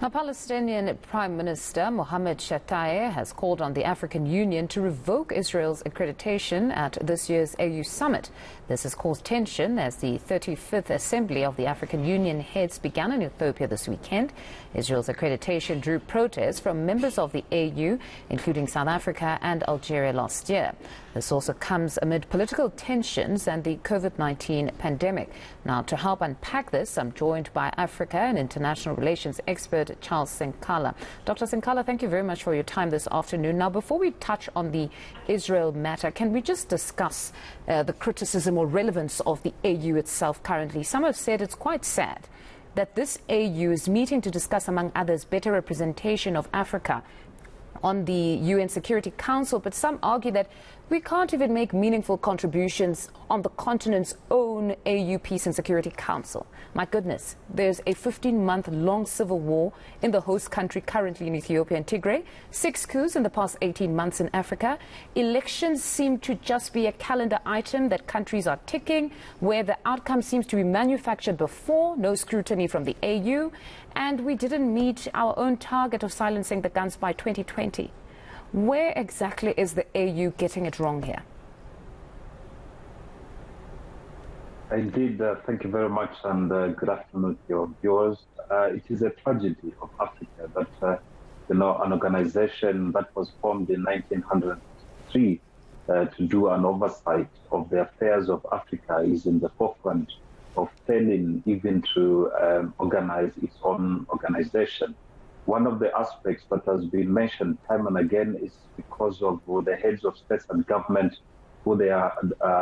Now, Palestinian Prime Minister Mohammed has called on the African Union to revoke Israel's accreditation at this year's AU summit. This has caused tension as the 35th Assembly of the African Union heads began in Ethiopia this weekend. Israel's accreditation drew protests from members of the AU, including South Africa and Algeria last year. This also comes amid political tensions and the COVID-19 pandemic. Now, to help unpack this, I'm joined by Africa and international relations expert Charles Sinkala. Dr. Sinkala, thank you very much for your time this afternoon. Now, before we touch on the Israel matter, can we just discuss the criticism or relevance of the AU itself currently? Some have said it's quite sad that this AU is meeting to discuss, among others, better representation of Africa on the UN Security Council, but some argue that we can't even make meaningful contributions on the continent's own AU Peace and Security Council. My goodness, there's a 15-month-long civil war in the host country currently in Ethiopia and Tigray, 6 coups in the past 18 months in Africa. Elections seem to just be a calendar item that countries are ticking, where the outcome seems to be manufactured before, no scrutiny from the AU, and we didn't meet our own target of silencing the guns by 2020. Where exactly is the AU getting it wrong here? Indeed, thank you very much, and good afternoon to your viewers. It is a tragedy of Africa that, an organization that was formed in 1903 to do an oversight of the affairs of Africa is in the forefront of failing even to organize its own organization. One of the aspects that has been mentioned time and again is because of the heads of states and government, who they are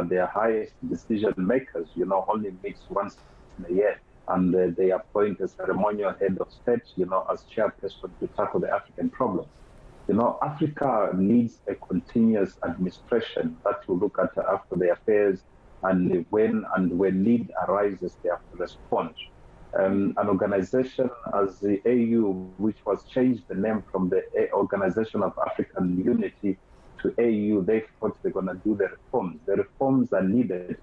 their highest decision makers, only meets once in a year, and they appoint a ceremonial head of state, as chairperson to tackle the African problems. Africa needs a continuous administration that will look after the affairs, and when need arises, they have to respond. An organization as the AU, which was changed the name from the Organization of African Unity to AU, they thought they're going to do the reforms. The reforms are needed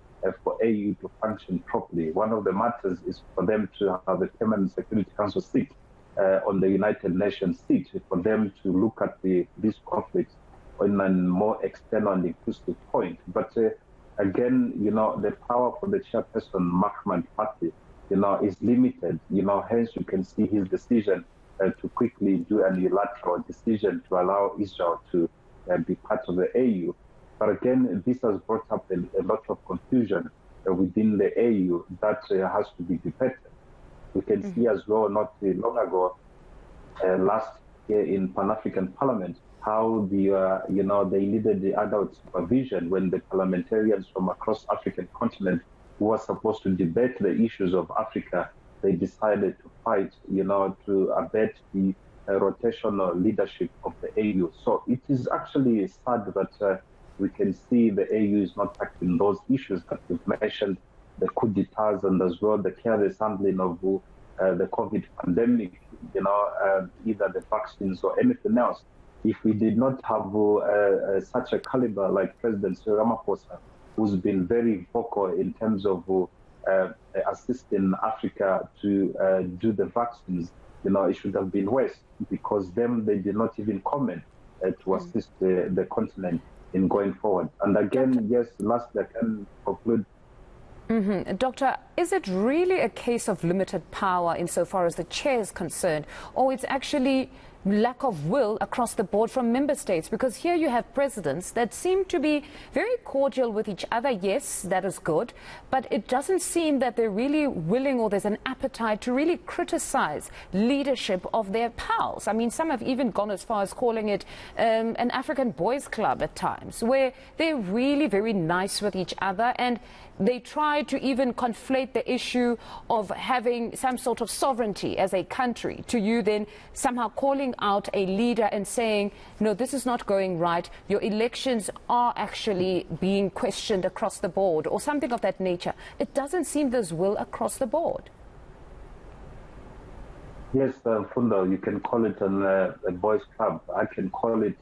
for AU to function properly. One of the matters is for them to have a permanent Security Council seat on the United Nations seat, for them to look at these conflicts in a more external and inclusive point. But again, the power for the chairperson, Mohammed, is limited. Hence you can see his decision to quickly do a unilateral decision to allow Israel to be part of the AU. But again, this has brought up a lot of confusion within the AU that has to be debated. We can see as well, not long ago, last year in Pan-African Parliament, how they needed the adult supervision when the parliamentarians from across African continent who was supposed to debate the issues of Africa, they decided to fight, to abet the rotational leadership of the AU. So it is actually sad that we can see the AU is not tackling those issues that we've mentioned, the coup d'etats, and as well the careless handling of the COVID pandemic, either the vaccines or anything else. If we did not have such a caliber like President Cyril Ramaphosa, who's been very vocal in terms of assisting Africa to do the vaccines, it should have been worse, because they did not even comment to assist the continent in going forward. And again, yes, lastly, I can conclude. Doctor, is it really a case of limited power insofar as the chair is concerned, or it's actually lack of will across the board from member states? Because here you have presidents that seem to be very cordial with each other. Yes, that is good, but it doesn't seem that they're really willing, or there's an appetite to really criticize leadership of their pals. I mean, some have even gone as far as calling it an African boys club at times, where they're really very nice with each other, and they try to even conflate the issue of having some sort of sovereignty as a country to you then somehow calling out a leader and saying, no, this is not going right, your elections are actually being questioned across the board, or something of that nature. It doesn't seem there's will across the board. Yes, Funda, you can call it a boys club. I can call it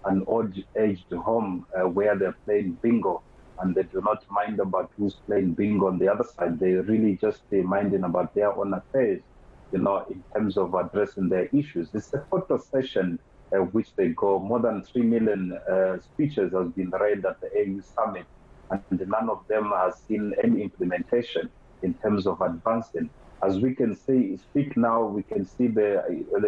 an old-aged home where they're playing bingo, and they do not mind about who's playing bingo on the other side. They really just minding about their own affairs. in terms of addressing their issues. It's a photo session which they go. More than 3 million speeches has been read at the AU summit, and none of them has seen any implementation in terms of advancing. As we can speak now, we can see the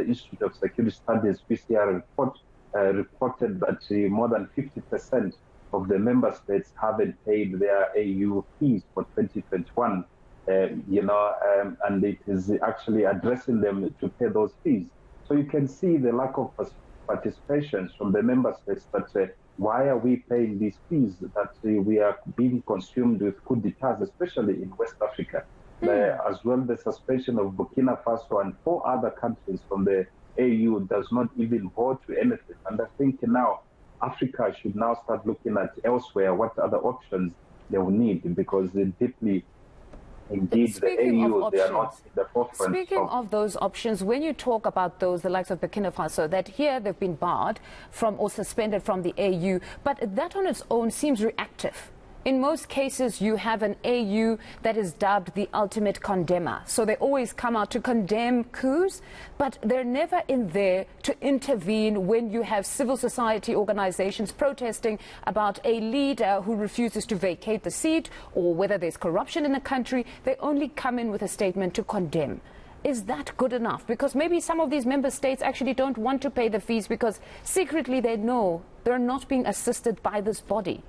Institute of Security Studies PCR report reported that more than 50% of the member states haven't paid their AU fees for 2021. And it is actually addressing them to pay those fees. So you can see the lack of participation from the member states that why are we paying these fees that we are being consumed with coup d'etats, especially in West Africa. As well, the suspension of Burkina Faso and 4 other countries from the AU does not even vote to anything. And I think now Africa should now start looking at elsewhere what other options they will need, because they deeply, indeed, Speaking the AU, of they are not in the forefront. Speaking of those options, when you talk about those, the likes of Burkina Faso, that here they've been barred from or suspended from the AU, but that on its own seems reactive. In most cases, you have an AU that is dubbed the ultimate condemner. So they always come out to condemn coups, but they're never in there to intervene when you have civil society organizations protesting about a leader who refuses to vacate the seat or whether there's corruption in the country. They only come in with a statement to condemn. Is that good enough? Because maybe some of these member states actually don't want to pay the fees because secretly they know they're not being assisted by this body.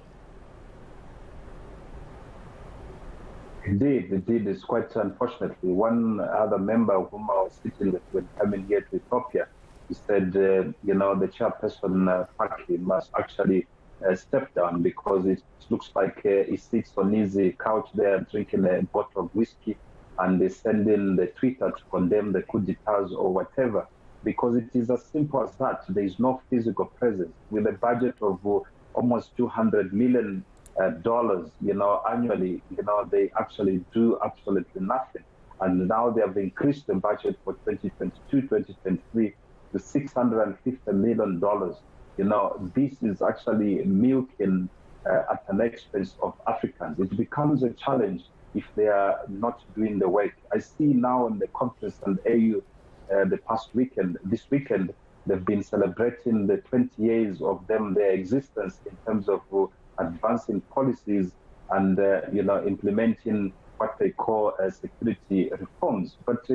Indeed, it's quite unfortunately. One other member whom I was sitting with when coming here to Ethiopia, he said, the chairperson party must actually step down because it looks like he sits on his couch there drinking a bottle of whiskey and they send in the Twitter to condemn the coup d'etats or whatever, because it is as simple as that. There is no physical presence. With a budget of almost $200 million, annually, they actually do absolutely nothing. And now they have increased the budget for 2022, 2023 to $650 million. This is actually milking at an expense of Africans. It becomes a challenge if they are not doing the work. I see now in the conference and AU this weekend, they've been celebrating the 20 years of their existence in terms of advancing policies and implementing what they call security reforms. But to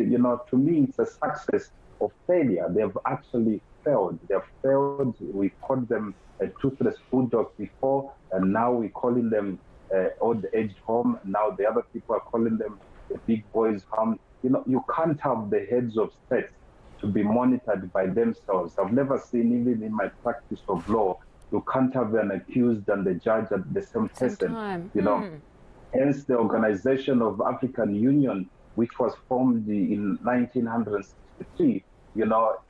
me, it's a success of failure. They've actually failed. They've failed. We called them a toothless bulldog before, and now we're calling them old-aged home. Now the other people are calling them the big boys home. You can't have the heads of states to be monitored by themselves. I've never seen, even in my practice of law, you can't have an accused and the judge at the same person. Hence the Organization of African Union, which was formed in 1963,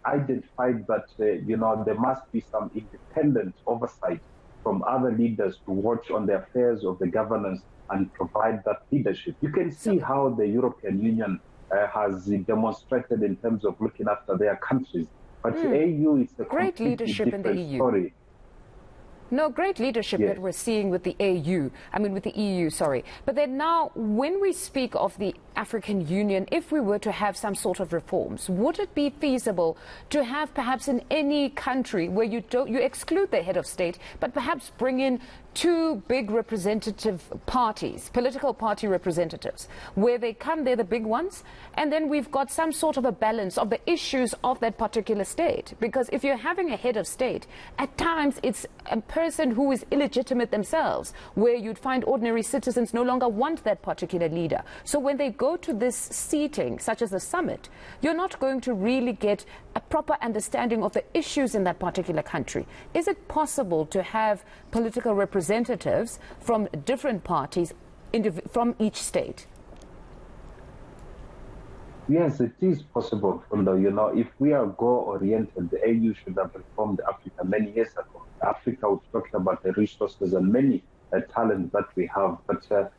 identified that there must be some independent oversight from other leaders to watch on the affairs of the governance and provide that leadership. You can see how the European Union has demonstrated in terms of looking after their countries. But the AU is a great leadership in the EU. Story. No, great leadership that we're seeing with the with the EU, sorry. But then now, when we speak of the African Union, if we were to have some sort of reforms, would it be feasible to have perhaps in any country where you exclude the head of state, but perhaps bring in 2 big representative parties, political party representatives, where they come, they're the big ones, and then we've got some sort of a balance of the issues of that particular state? Because if you're having a head of state, at times it's a person who is illegitimate themselves, where you'd find ordinary citizens no longer want that particular leader. So when they go to this seating, such as the summit, you're not going to really get a proper understanding of the issues in that particular country. Is it possible to have political representatives from different parties from each state? Yes, it is possible. If we are goal-oriented, the AU should have reformed Africa many years ago. Africa was talking about the resources and many talents that we have, but the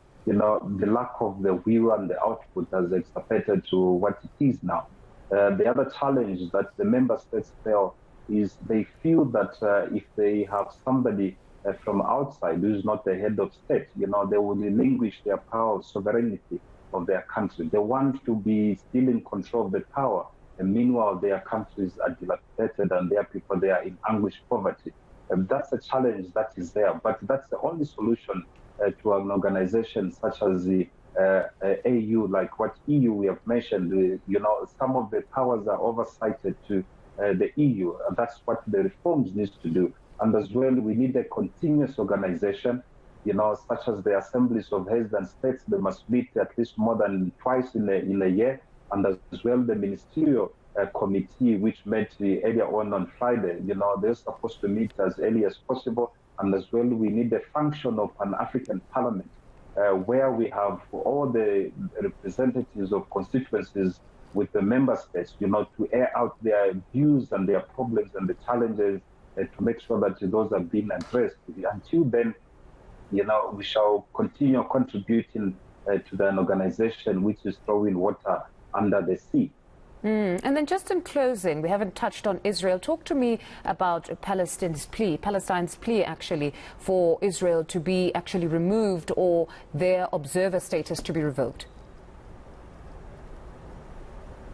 lack of the will and the output has exacerbated to what it is now. The other challenge that the member states feel is they feel that if they have somebody from outside who is not the head of state, they will relinquish their power of sovereignty of their country. They want to be still in control of the power. And meanwhile, their countries are dilapidated and their people, they are in anguish poverty. And that's a challenge that is there. But that's the only solution to an organization such as the AU, like what EU we have mentioned. Some of the powers are oversighted to the EU. And that's what the reforms needs to do. And as well, we need a continuous organization, such as the assemblies of heads and states. They must meet at least more than twice in a year. And as well, the ministerial committee, which met earlier on Friday, they're supposed to meet as early as possible. And as well, we need a function of an African parliament, where we have all the representatives of constituencies with the member states, to air out their views and their problems and the challenges to make sure that those are being addressed. Until then, we shall continue contributing to an organization which is throwing water under the sea. And then just in closing, we haven't touched on Israel. Talk to me about Palestine's plea actually for Israel to be actually removed or their observer status to be revoked.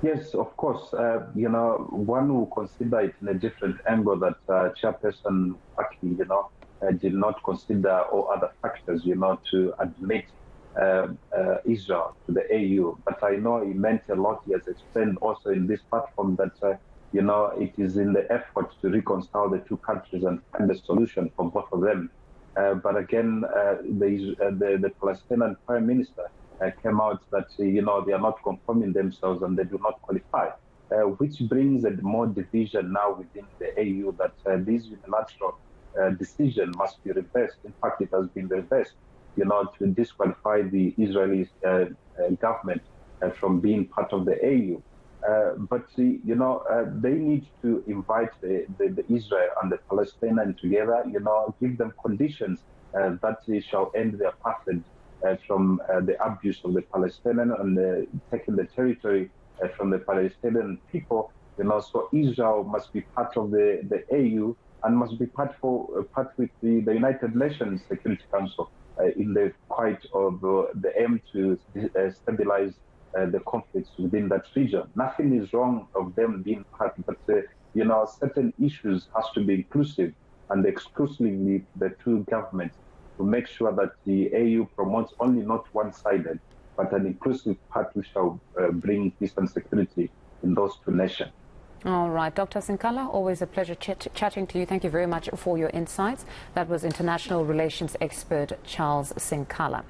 Yes, of course. One will consider it in a different angle that Chairperson Paki, did not consider all other factors, to admit Israel to the AU. But I know he meant a lot. He has explained also in this platform that, it is in the effort to reconcile the two countries and find a solution for both of them. But again, the Palestinian Prime Minister came out that, they are not conforming themselves and they do not qualify, which brings more division now within the AU that this unilateral decision must be reversed. In fact, it has been reversed, to disqualify the Israeli government from being part of the AU. But, they need to invite the Israel and the Palestinian together, give them conditions that they shall end their apartheid from the abuse of the Palestinian and taking the territory from the Palestinian people. So Israel must be part of the AU and must be part with the United Nations Security Council in the fight of the aim to stabilize the conflicts within that region. Nothing is wrong of them being part, but certain issues has to be inclusive and exclusively the two governments to make sure that the AU promotes only not one-sided, but an inclusive part which shall bring peace and security in those two nations. All right, Dr. Sinkala, always a pleasure chatting to you. Thank you very much for your insights. That was international relations expert Charles Sinkala.